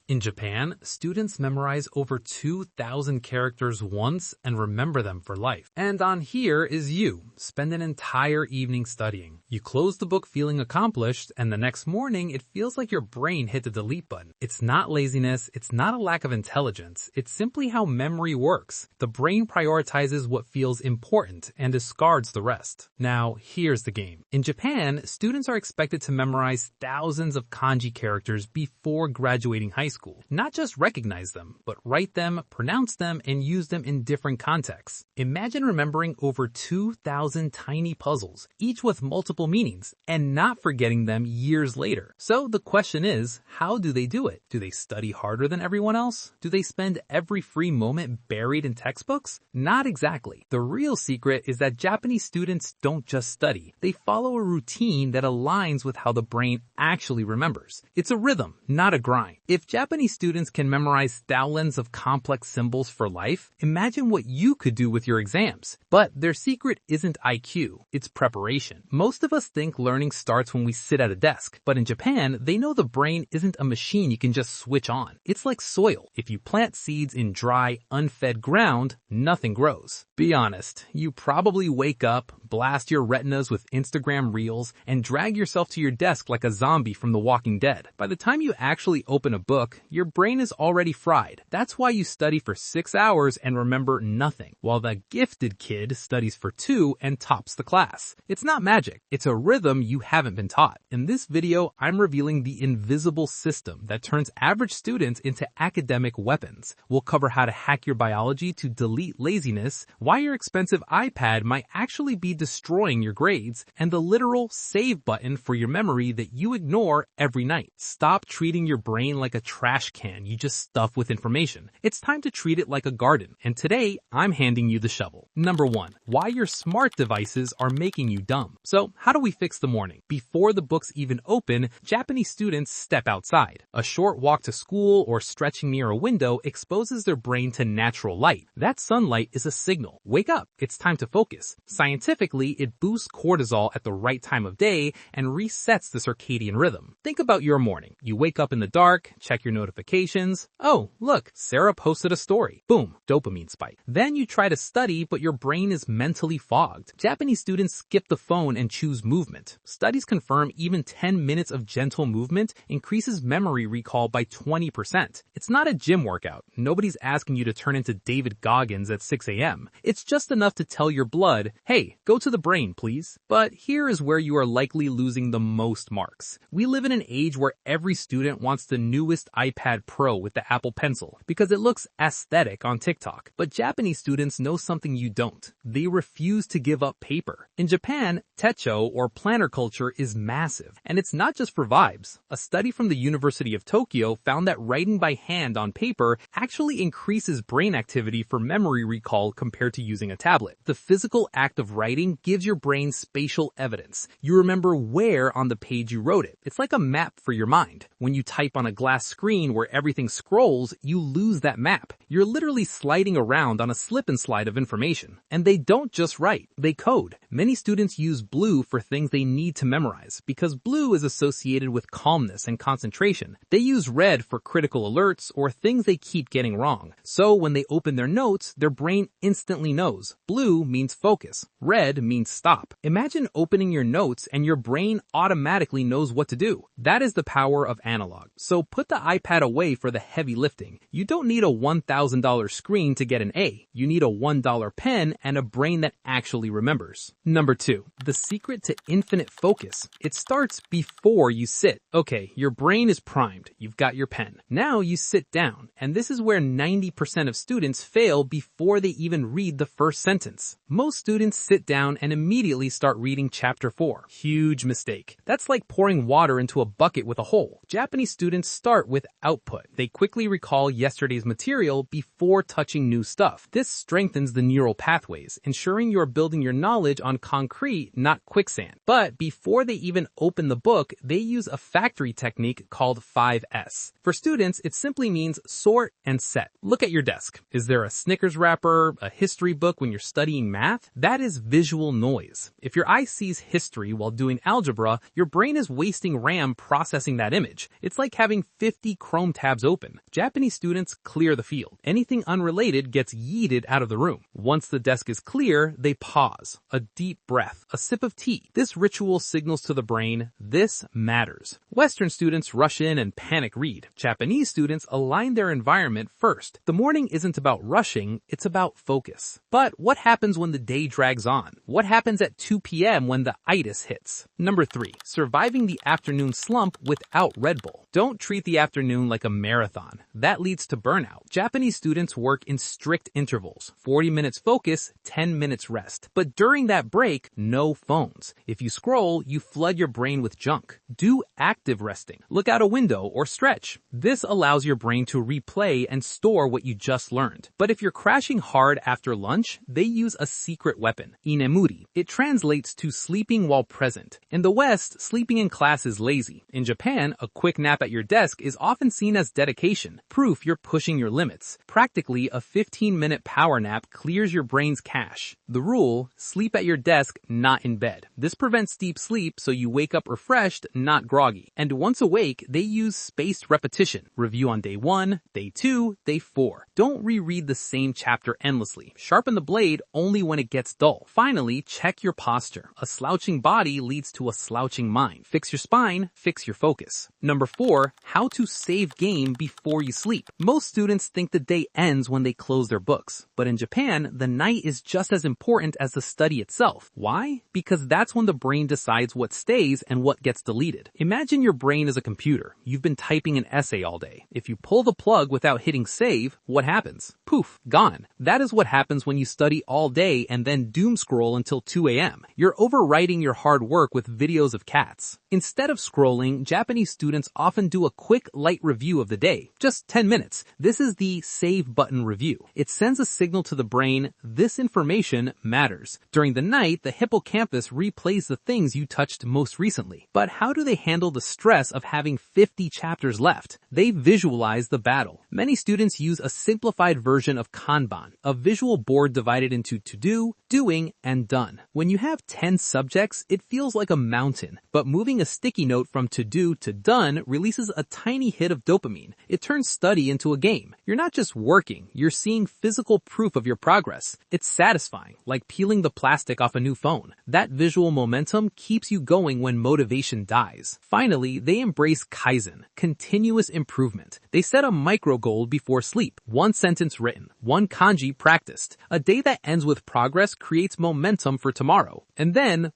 In Japan, students memorize over 2,000 characters once and remember them for life. And on here is you, spend an entire evening studying. You close the book feeling accomplished, and the next morning it feels like your brain hit the delete button. It's not laziness, it's not a lack of intelligence, it's simply how memory works. The brain prioritizes what feels important and discards the rest. Now, here's the game. In Japan, students are expected to memorize thousands of kanji characters before graduating high school. Not just recognize them, but write them, pronounce them, and use them in different contexts. Imagine remembering over 2,000 tiny puzzles, each with multiple meanings, and not forgetting them years later. So the question is, how do they do it? Do they study harder than everyone else? Do they spend every free moment buried in textbooks? Not exactly. The real secret is that Japanese students don't just study. They follow a routine that aligns with how the brain actually remembers. It's a rhythm, not a grind. If Japanese students can memorize thousands of complex symbols for life, imagine what you could do with your exams. But their secret isn't IQ, it's preparation. Most of us think learning starts when we sit at a desk, but in Japan, they know the brain isn't a machine you can just switch on. It's like soil. If you plant seeds in dry, unfed ground, nothing grows. Be honest, you probably wake up, blast your retinas with Instagram reels, and drag yourself to your desk like a zombie from The Walking Dead. By the time you actually open a book, your brain is already fried. That's why you study for 6 hours and remember nothing, while the gifted kid studies for 2 and tops the class. It's not magic. It's a rhythm you haven't been taught. In this video, I'm revealing the invisible system that turns average students into academic weapons. We'll cover how to hack your biology to delete laziness, why your expensive iPad might actually be destroying your grades, and the literal save button for your memory that you ignore every night. Stop treating your brain like a trash can you just stuff with information. It's time to treat it like a garden, and today I'm handing you the shovel. Number 1, why your smart devices are making you dumb. So how do we fix the morning? Before the books even open, Japanese students step outside. A short walk to school or stretching near a window exposes their brain to natural light. That sunlight is a signal. Wake up, it's time to focus. Scientifically, it boosts cortisol at the right time of day and resets the circadian rhythm. Think about your morning. You wake up in the dark, check your notifications. Oh, look, Sarah posted a story. Boom, dopamine spike. Then you try to study, but your brain is mentally fogged. Japanese students skip the phone and choose movement. Studies confirm even 10 minutes of gentle movement increases memory recall by 20%. It's not a gym workout. Nobody's asking you to turn into David Goggins at 6 a.m. It's just enough to tell your blood, hey, go to the brain, please. But here is where you are likely losing the most marks. We live in an age where every student wants the newest iPad Pro with the Apple Pencil because it looks aesthetic on TikTok. But Japanese students know something you don't. They refuse to give up paper. In Japan, techo or planner culture is massive, and it's not just for vibes. A study from the University of Tokyo found that writing by hand on paper actually increases brain activity for memory recall compared to using a tablet. The physical act of writing gives your brain spatial evidence. You remember where on the page you wrote it. It's like a map for your mind. When you type on a glass screen where everything scrolls, you lose that map. You're literally sliding around on a slip and slide of information. And they don't just write, they code. Many students use blue for things they need to memorize because blue is associated with calmness and concentration. They use red for critical alerts or things they keep getting wrong. So when they open their notes, their brain instantly knows. Blue means focus. Red means stop. Imagine opening your notes and your brain automatically knows what to do. That is the power of analog. So put the iPad away for the heavy lifting. You don't need a $1,000 screen to get an A. You need a $1 pen and a brain that actually remembers. Number 2, the secret to infinite focus. It starts before you sit. Okay, your brain is primed. You've got your pen. Now you sit down, and this is where 90% of students fail before they even read the first sentence. Most students sit down and immediately start reading chapter 4. Huge mistake. That's like pouring water into a bucket with a hole. Japanese students start with output. They quickly recall yesterday's material before touching new stuff. This strengthens the neural pathways, ensuring you're building your knowledge on concrete, not quicksand. But before they even open the book, they use a factory technique called 5S. For students, it's simple simply means sort and set. Look at your desk. Is there a Snickers wrapper, a history book when you're studying math? That is visual noise. If your eye sees history while doing algebra, your brain is wasting RAM processing that image. It's like having 50 Chrome tabs open. Japanese students clear the field. Anything unrelated gets yeeted out of the room. Once the desk is clear, they pause. A deep breath, a sip of tea. This ritual signals to the brain, this matters. Western students rush in and panic read. Japanese students align their environment first. The morning isn't about rushing, it's about focus. But what happens when the day drags on? What happens at 2 p.m. when the itis hits? Number 3, surviving the afternoon slump without Red Bull. Don't treat the afternoon like a marathon. That leads to burnout. Japanese students work in strict intervals. 40 minutes focus, 10 minutes rest. But during that break, no phones. If you scroll, you flood your brain with junk. Do active resting. Look out a window or stretch. This allows your brain to replay and store what you just learned. But if you're crashing hard after lunch, they use a secret weapon, inemuri. It translates to sleeping while present. In the West, sleeping in class is lazy. In Japan, a quick nap at your desk is often seen as dedication, proof you're pushing your limits. Practically, a 15-minute power nap clears your brain's cache. The rule, sleep at your desk, not in bed. This prevents deep sleep so you wake up refreshed, not groggy. And once awake, they use spaced repetition. Review on day 1, day 2, day 4. Don't reread the same chapter endlessly. Sharpen the blade only when it gets dull. Finally, check your posture. A slouching body leads to a slouching mind. Fix your spine, fix your focus. Number 4, how to save game before you sleep. Most students think the day ends when they close their books. But in Japan, the night is just as important as the study itself. Why? Because that's when the brain decides what stays and what gets deleted. Imagine your brain is a computer. You've been typing an essay all day. If you pull the plug without hitting save, what happens? Poof, gone. That is what happens when you study all day and then doom scroll until 2 a.m. You're overwriting your hard work with videos of cats. Instead of scrolling, Japanese students often do a quick, light review of the day. Just 10 minutes. This is the save button review. It sends a signal to the brain, this information matters. During the night, the hippocampus replays the things you touched most recently. But how do they handle the stress of having 50 chapters left? They visualize the battle. Many students use a simplified version of Kanban, a visual board divided into to-do, doing, and done. When you have 10 subjects, it feels like a mountain, but moving a sticky note from to-do to done releases a tiny hit of dopamine. It turns study into a game. You're not just working, you're seeing physical proof of your progress. It's satisfying, like peeling the plastic off a new phone. That visual momentum keeps you going when motivation dies. Finally, they embrace Kaizen, continuous improvement. They set a micro goal before sleep. 1 sentence written, 1 kanji practiced. A day that ends with progress creates momentum for tomorrow. And then,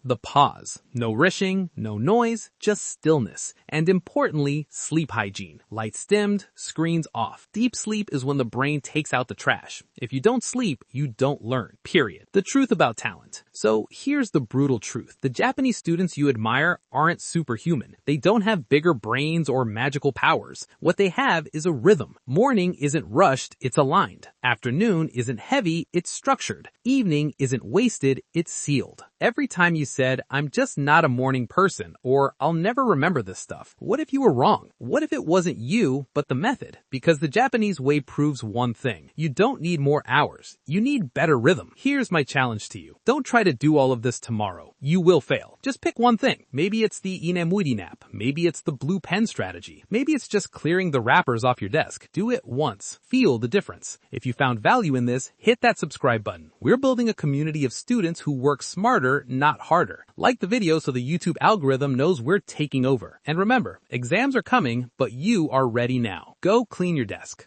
the pause. No rushing, no noise, just stillness. And importantly, sleep hygiene. Lights dimmed, screens off. Deep sleep is when the brain takes out the trash. If you don't sleep, you don't learn. Period. The truth about talent. So here's the brutal truth. The Japanese students you admire aren't superhuman. They don't have bigger brains or magical powers. What they have is a rhythm. Morning isn't rushed, it's aligned. Afternoon isn't heavy, it's structured. Evening isn't wasted, it's sealed. Every time you said, I'm just not a morning person, or I'll never remember this stuff, what if you were wrong? What if it wasn't you, but the method? Because the Japanese way proves one thing. You don't need more hours. You need better rhythm. Here's my challenge to you. Don't try to do all of this tomorrow. You will fail. Just pick one thing. Maybe it's the inemuri nap. Maybe it's the blue pen strategy. Maybe it's just clearing the wrappers off your desk. Do it once. Feel the difference. If you found value in this, hit that subscribe button. We're building a community of students who work smarter, not harder. Like the video so the YouTube algorithm knows we're taking over. And remember, exams are coming, but you are ready now. Go clean your desk.